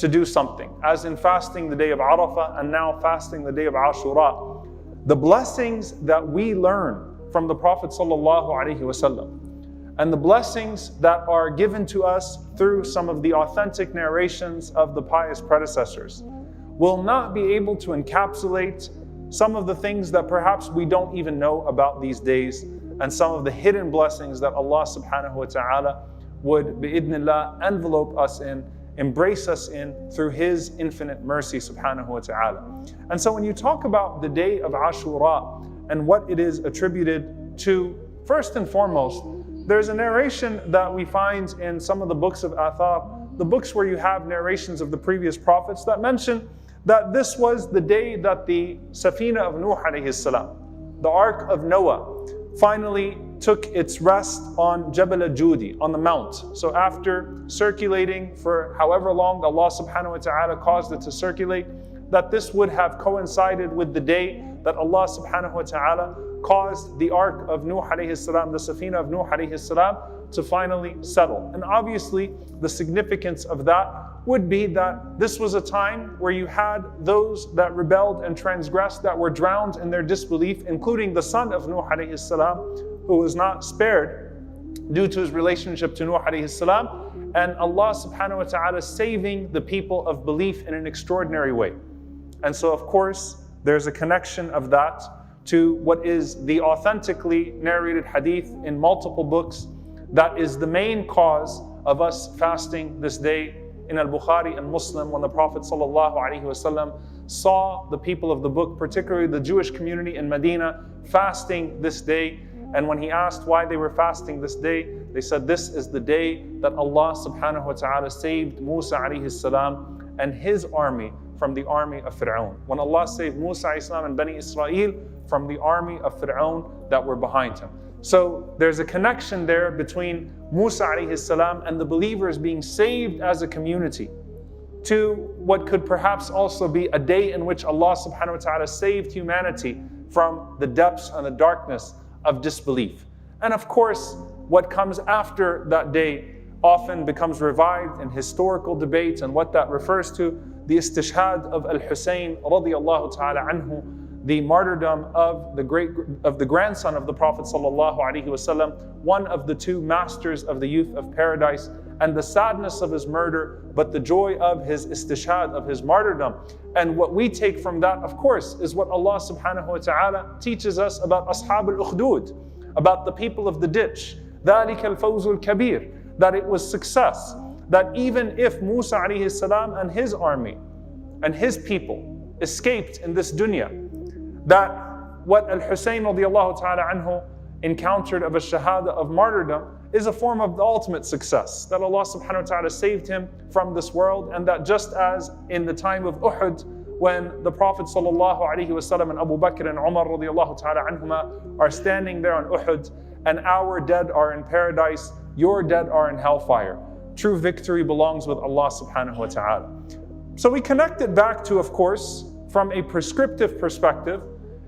to do something, as in fasting the day of Arafah and now fasting the day of Ashura. The blessings that we learn from the Prophet ﷺ and the blessings that are given to us through some of the authentic narrations of the pious predecessors will not be able to encapsulate some of the things that perhaps we don't even know about these days, and some of the hidden blessings that Allah subhanahu wa ta'ala would, bi'idhnillah, envelope us in, embrace us in through His infinite mercy subhanahu wa ta'ala. And so when you talk about the day of Ashura and what it is attributed to, first and foremost, there's a narration that we find in some of the books of Athar, the books where you have narrations of the previous prophets that mention that this was the day that the Safina of Nuh alayhi salam, the Ark of Noah, finally took its rest on Jabal al-Judi, on the mount. So after circulating for however long Allah subhanahu wa ta'ala caused it to circulate, that this would have coincided with the day that Allah subhanahu wa ta'ala caused the Ark of Nuh alayhi salam, the Safina of Nuh alayhi salam, to finally settle. And obviously the significance of that would be that this was a time where you had those that rebelled and transgressed that were drowned in their disbelief, including the son of Nuh alayhi salam, who was not spared due to his relationship to Nuh alayhi salam, and Allah subhanahu wa ta'ala saving the people of belief in an extraordinary way. And so of course there's a connection of that to what is the authentically narrated hadith in multiple books that is the main cause of us fasting this day. In Al-Bukhari and Muslim, when the Prophet ﷺ saw the people of the book, particularly the Jewish community in Medina, fasting this day, and when he asked why they were fasting this day, they said this is the day that Allah subhanahu wa ta'ala saved Musa alayhi salam and his army from the army of Firawn. When Allah saved Musa alayhi salam and Bani Israel from the army of Firawn that were behind him. So there's a connection there between Musa alayhi salam and the believers being saved as a community to what could perhaps also be a day in which Allah subhanahu wa ta'ala saved humanity from the depths and the darkness of disbelief. And of course, what comes after that day often becomes revived in historical debates, and what that refers to, the istishhad of Al-Husayn radiyallahu ta'ala anhu, the martyrdom of the grandson of the Prophet sallallahu alaihi wasallam, one of the two masters of the youth of paradise, and the sadness of his murder, but the joy of his istishhad, of his martyrdom. And what we take from that, of course, is what Allah subhanahu wa ta'ala teaches us about Ashab al-Ukhdud, about the people of the ditch. ذَلِكَ الْفَوْزُ الْكَبِيرُ, that it was success. That even if Musa alayhi salam and his army and his people escaped in this dunya, that what Al-Husayn radiallahu ta'ala anhu encountered of a shahada, of martyrdom, is a form of the ultimate success. That Allah subhanahu wa ta'ala saved him from this world, and that just as in the time of Uhud, when the Prophet sallallahu alaihi wasallam and Abu Bakr and Umar radiallahu ta'ala anhuma are standing there on Uhud, and our dead are in paradise, your dead are in hellfire. True victory belongs with Allah subhanahu wa ta'ala. So we connect it back to, of course, from a prescriptive perspective,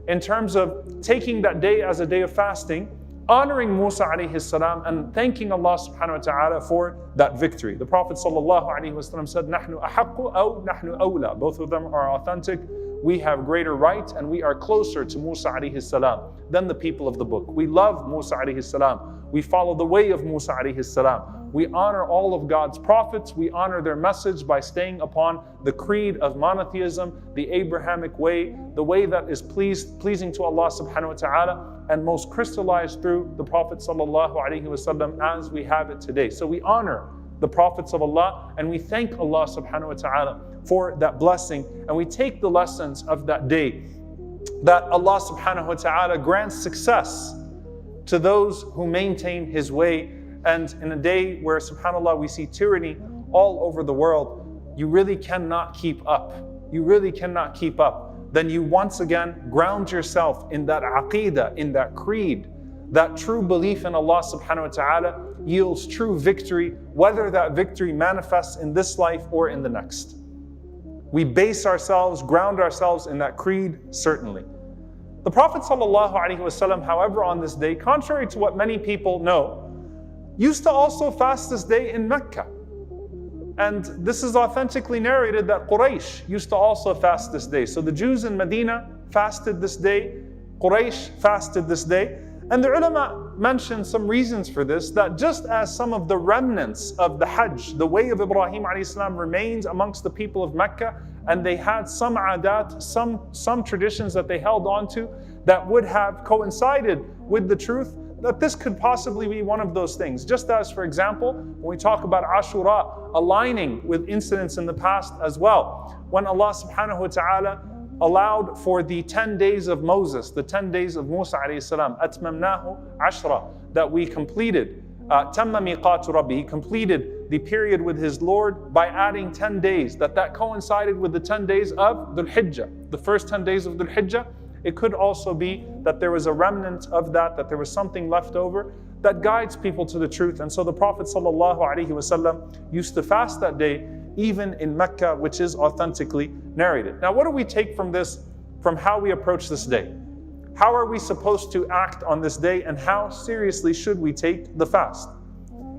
in terms of taking that day as a day of fasting, honoring Musa alayhi salam, and thanking Allah subhanahu wa ta'ala for that victory. The Prophet sallallahu alayhi wasallam said, "Nahnu ahaqqu aw nahnu awla." Both of them are authentic. We have greater right and we are closer to Musa alayhi salam than the people of the book. We love Musa alayhi salam. We follow the way of Musa alayhi salam. We honor all of God's prophets. We honor their message by staying upon the creed of monotheism, the Abrahamic way, the way that is pleasing to Allah subhanahu wa ta'ala, and most crystallized through the Prophet sallallahu alaihi wasallam as we have it today. So we honor the prophets of Allah and we thank Allah subhanahu wa ta'ala for that blessing, and we take the lessons of that day, that Allah subhanahu wa ta'ala grants success to those who maintain His way. And in a day where, subhanAllah, we see tyranny all over the world, you really cannot keep up. You really cannot keep up. Then you once again ground yourself in that aqeedah, in that creed, that true belief in Allah subhanahu wa ta'ala yields true victory, whether that victory manifests in this life or in the next. We base ourselves, ground ourselves in that creed, certainly. The Prophet sallallahu alaihi wasallam, however, on this day, contrary to what many people know, used to also fast this day in Mecca. And this is authentically narrated that Quraysh used to also fast this day. So the Jews in Medina fasted this day, Quraysh fasted this day. And the ulama mentioned some reasons for this, that just as some of the remnants of the Hajj, the way of Ibrahim alayhi salam, remains amongst the people of Mecca, and they had some adat, some traditions that they held on to that would have coincided with the truth, that this could possibly be one of those things. Just as, for example, when we talk about Ashura, aligning with incidents in the past as well. When Allah subhanahu wa ta'ala allowed for the 10 days of Moses, the 10 days of Musa alayhi salam, atmamnahu ashra, that we completed, tamma miqatu rabbi, he completed the period with his Lord by adding 10 days, that coincided with the 10 days of Dhul Hijjah, the first 10 days of Dhul Hijjah. It could also be that there was a remnant of that there was something left over that guides people to the truth. And so the Prophet ﷺ used to fast that day, even in Mecca, which is authentically narrated. Now, what do we take from this, from how we approach this day? How are we supposed to act on this day, and how seriously should we take the fast?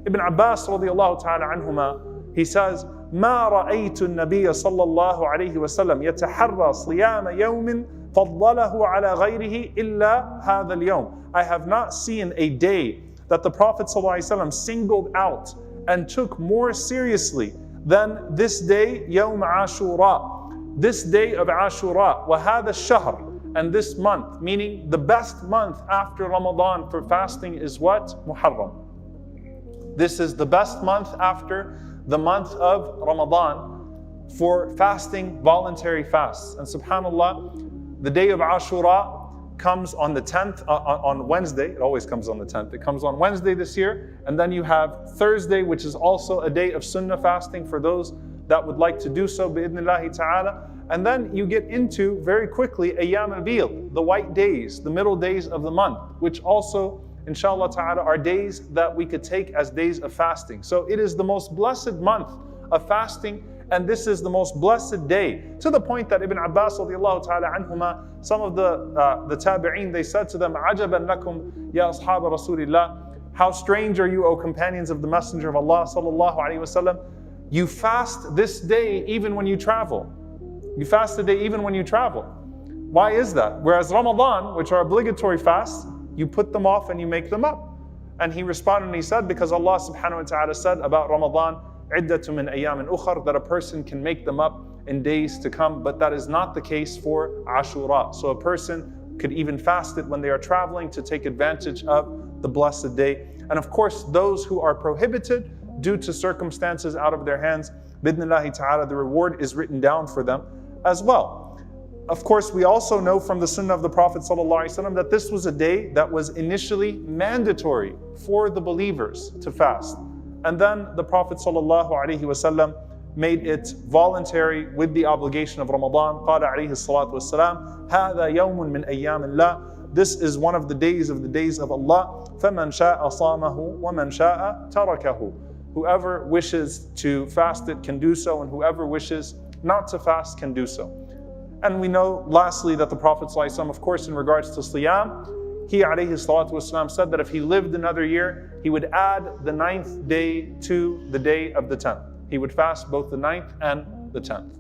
Ibn Abbas radiallahu ta'ala anhuma, he says, ما رأيت النبي صلى الله عليه وسلم يتحرى صيام يوم فضله على غيره إلا هذا اليوم. I have not seen a day that the Prophet ﷺ singled out and took more seriously than this day, يوم عاشوراء, this day of Ashura, وهذا الشهر, and this month, meaning the best month after Ramadan for fasting is what? Muharram. This is the best month after the month of Ramadan for fasting, voluntary fasts. And subhanAllah, the day of Ashura comes on the 10th, on Wednesday. It always comes on the 10th. It comes on Wednesday this year. And then you have Thursday, which is also a day of sunnah fasting for those that would like to do so, bi'idhnillahi ta'ala. And then you get into, very quickly, Ayyam al-Bid, the white days, the middle days of the month, which also, inshallah ta'ala, are days that we could take as days of fasting. So it is the most blessed month of fasting, and this is the most blessed day, to the point that Ibn Abbas radiallahu ta'ala anhuma, some of the tabi'een, they said to them, عَجَبًا لَكُمْ يَا أَصْحَابَ رَسُولِ اللَّهِ, how strange are you, O companions of the Messenger of Allah sallallahu alayhi wasallam, you fast this day even when you travel. You fast the day even when you travel. Why is that? Whereas Ramadan, which are obligatory fasts, you put them off and you make them up. And he responded and he said, because Allah subhanahu wa ta'ala said about Ramadan, عِدَّةٌ مِّنْ أَيَّامٍ أُخَرٍ, that a person can make them up in days to come, but that is not the case for Ashura. So a person could even fast it when they are traveling to take advantage of the blessed day. And of course, those who are prohibited due to circumstances out of their hands, bidnillahi ta'ala, the reward is written down for them as well. Of course, we also know from the sunnah of the Prophet ﷺ that this was a day that was initially mandatory for the believers to fast. And then the Prophet ﷺ made it voluntary with the obligation of Ramadan. قال عليه الصلاة والسلام هذا يوم من أيام الله. This is one of the days of Allah. فَمَنْ شَاءَ صَامَهُ وَمَنْ شَاءَ تَرَكَهُ. Whoever wishes to fast it can do so, and whoever wishes not to fast can do so. And we know lastly that the Prophet ﷺ, of course, in regards to Siyam, he alayhi salatu wasalam said that if he lived another year, he would add the 9th day to the day of the 10th. He would fast both the 9th and the 10th.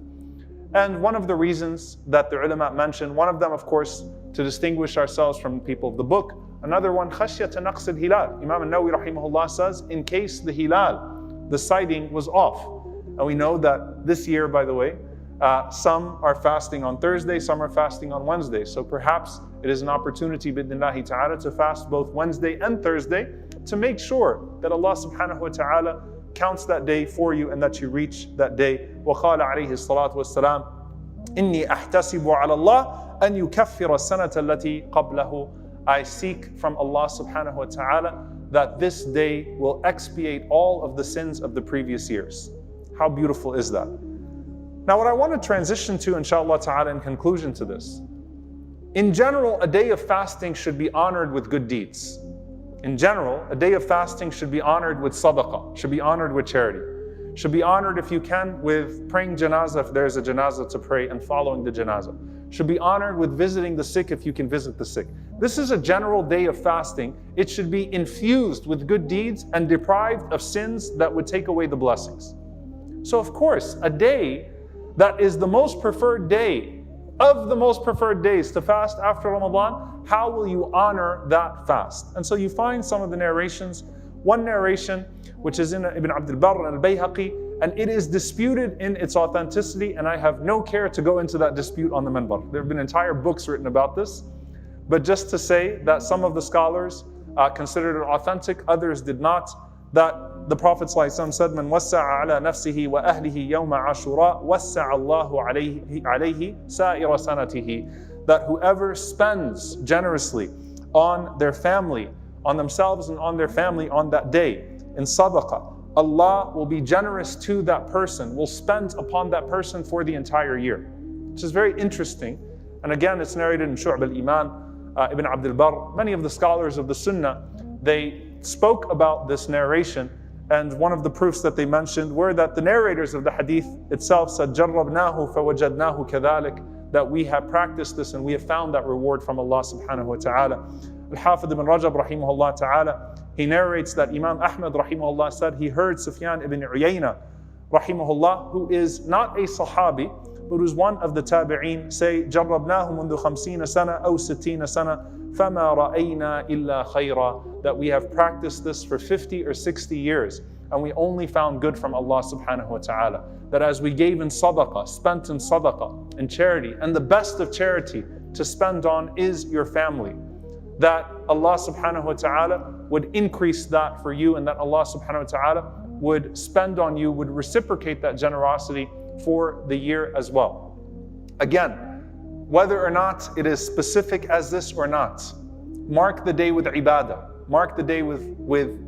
And one of the reasons that the ulama mentioned, one of them, of course, to distinguish ourselves from people of the book. Another one, khashyata naqs al-hilal. Imam al-Nawawi rahimahullah says, in case the hilal, the sighting was off. And we know that this year, by the way, some are fasting on Thursday, some are fasting on Wednesday. So perhaps it is an opportunity, bidnillahi ta'ala, to fast both Wednesday and Thursday to make sure that Allah subhanahu wa ta'ala counts that day for you and that you reach that day. وَقَالَ عَلَيْهِ الصَّلَاةُ وَالسَّلَامُ إِنِّي أَحْتَسِبُ عَلَى اللَّهِ أَنْ يُكَفِّرَ السَّنَةَ الَّتِي قَبْلَهُ. I seek from Allah subhanahu wa ta'ala that this day will expiate all of the sins of the previous years. How beautiful is that? Now what I want to transition to, inshallah ta'ala, in conclusion to this. In general, a day of fasting should be honored with good deeds. In general, a day of fasting should be honored with sadaqah, should be honored with charity. Should be honored, if you can, with praying janazah if there's a janazah to pray and following the janazah. Should be honored with visiting the sick if you can visit the sick. This is a general day of fasting. It should be infused with good deeds and deprived of sins that would take away the blessings. So of course, a day that is the most preferred day of the most preferred days to fast after Ramadan, how will you honor that fast? And so you find some of the narrations. One narration, which is in Ibn Abd al-Barr and al-Bayhaqi, and it is disputed in its authenticity, and I have no care to go into that dispute on the minbar. There have been entire books written about this, but just to say that some of the scholars considered it authentic, others did not, that the Prophet ﷺ said, "Man wassa'a ala nafsihi wa ahlihi yawma ashura, wassa'a Allahu alayhi sa'ira sanatihi." That whoever spends generously on their family, on themselves and on their family on that day, in sadaqah, Allah will be generous to that person, will spend upon that person for the entire year. Which is very interesting. And again, it's narrated in Shu'b al-Iman, Ibn Abd al-Barr. Many of the scholars of the Sunnah, they spoke about this narration, and one of the proofs that they mentioned were that the narrators of the hadith itself said, "Jarrabnahu fawajadnahu kadhalik," that we have practiced this and we have found that reward from Allah subhanahu wa ta'ala. Al-Hafidh ibn Rajab rahimahullah ta'ala, he narrates that Imam Ahmad rahimahullah said he heard Sufyan ibn Uyayna rahimahullah, who is not a Sahabi, but who's one of the Tabi'een, say, "Jarrabnahu mundu 50 sana aw 60 sana, fama ra'ayna illa khayra," that we have practiced this for 50 or 60 years, and we only found good from Allah subhanahu wa ta'ala. That as we gave in sadaqah, spent in sadaqah, in charity, and the best of charity to spend on is your family, that Allah subhanahu wa ta'ala would increase that for you, and that Allah subhanahu wa ta'ala would spend on you, would reciprocate that generosity for the year as well. Again, whether or not it is specific as this or not, mark the day with ibadah, mark the day with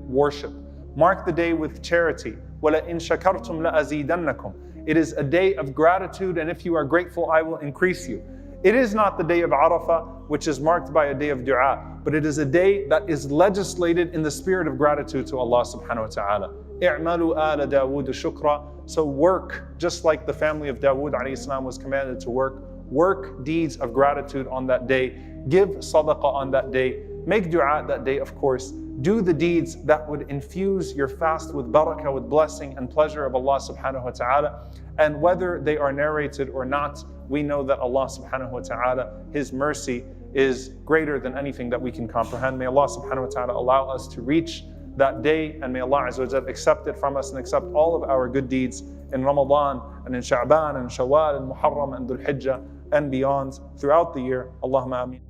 worship, mark the day with charity. وَلَئِن شَكَرْتُمْ لَأَزِيدَنَّكُمْ. It is a day of gratitude, and if you are grateful, I will increase you. It is not the day of Arafah, which is marked by a day of dua, but it is a day that is legislated in the spirit of gratitude to Allah subhanahu wa ta'ala. اِعْمَلُوا آلَ دَاوُودَ شُكْرًا. So work, just like the family of Dawood alayhi salam was commanded to work. Work deeds of gratitude on that day. Give sadaqah on that day. Make dua that day, of course. Do the deeds that would infuse your fast with barakah, with blessing and pleasure of Allah subhanahu wa ta'ala. And whether they are narrated or not, we know that Allah subhanahu wa ta'ala, His mercy is greater than anything that we can comprehend. May Allah subhanahu wa ta'ala allow us to reach that day, and may Allah azza wa jal accept it from us and accept all of our good deeds in Ramadan and in Sha'ban and Shawwal and Muharram and Dhul Hijjah and beyond throughout the year. Allahumma ameen.